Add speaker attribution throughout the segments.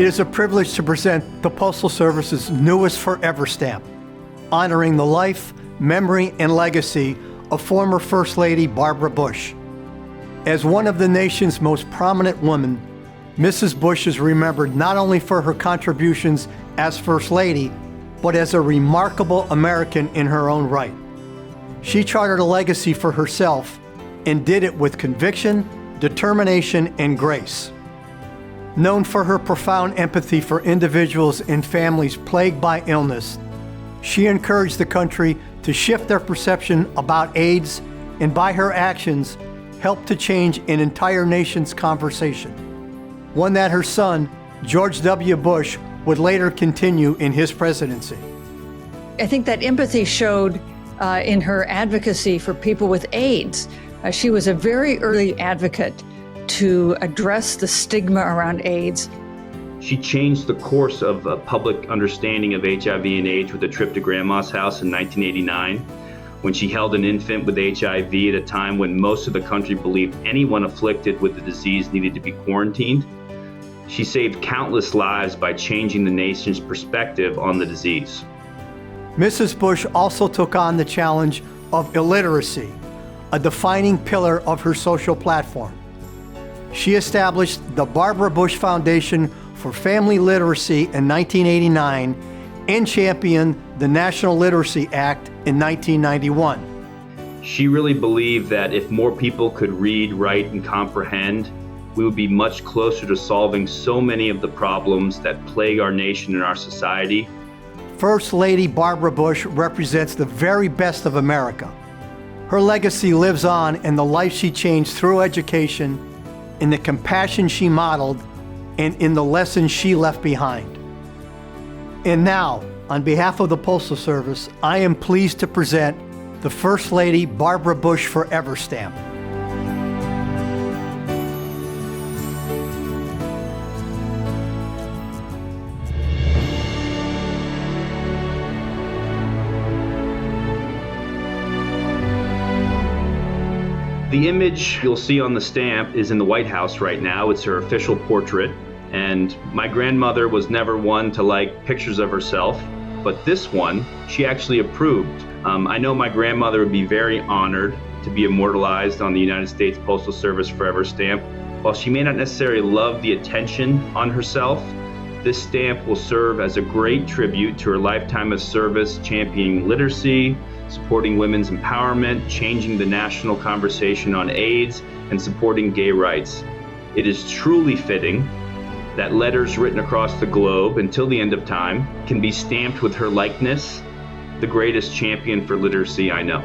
Speaker 1: It is a privilege to present the Postal Service's newest Forever stamp, honoring the life, memory, and legacy of former First Lady Barbara Bush. As one of the nation's most prominent women, Mrs. Bush is remembered not only for her contributions as First Lady, but as a remarkable American in her own right. She chartered a legacy for herself and did it with conviction, determination, and grace. Known for her profound empathy for individuals and families plagued by illness, she encouraged the country to shift their perception about AIDS, and by her actions, helped to change an entire nation's conversation, one that her son, George W. Bush, would later continue in his presidency.
Speaker 2: I think that empathy showed in her advocacy for people with AIDS. She was a very early advocate to address the stigma around AIDS.
Speaker 3: She changed the course of public understanding of HIV and AIDS with a trip to Grandma's house in 1989, when she held an infant with HIV at a time when most of the country believed anyone afflicted with the disease needed to be quarantined. She saved countless lives by changing the nation's perspective on the disease.
Speaker 1: Mrs. Bush also took on the challenge of illiteracy, a defining pillar of her social platform. She established the Barbara Bush Foundation for Family Literacy in 1989 and championed the National Literacy Act in 1991.
Speaker 3: She really believed that if more people could read, write, and comprehend, we would be much closer to solving so many of the problems that plague our nation and our society.
Speaker 1: First Lady Barbara Bush represents the very best of America. Her legacy lives on in the life she changed through education, in the compassion she modeled, and in the lessons she left behind. And now, on behalf of the Postal Service, I am pleased to present the First Lady Barbara Bush Forever stamp.
Speaker 3: The image you'll see on the stamp is in the White House right now. It's her official portrait. And my grandmother was never one to like pictures of herself, but this one, she actually approved. I know my grandmother would be very honored to be immortalized on the United States Postal Service Forever stamp. While she may not necessarily love the attention on herself, this stamp will serve as a great tribute to her lifetime of service championing literacy, supporting women's empowerment, changing the national conversation on AIDS, and supporting gay rights. It is truly fitting that letters written across the globe until the end of time can be stamped with her likeness, the greatest champion for literacy I know.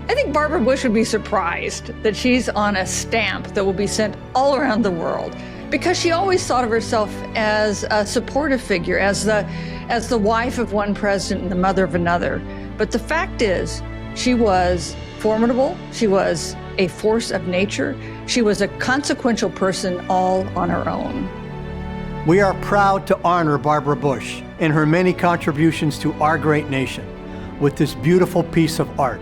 Speaker 2: I think Barbara Bush would be surprised that she's on a stamp that will be sent all around the world, because she always thought of herself as a supportive figure, as the wife of one president and the mother of another. But the fact is, she was formidable, she was a force of nature, she was a consequential person all on her own.
Speaker 1: We are proud to honor Barbara Bush and her many contributions to our great nation with this beautiful piece of art.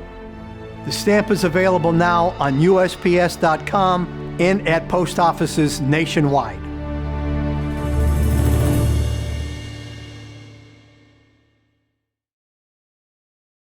Speaker 1: The stamp is available now on USPS.com and at post offices nationwide.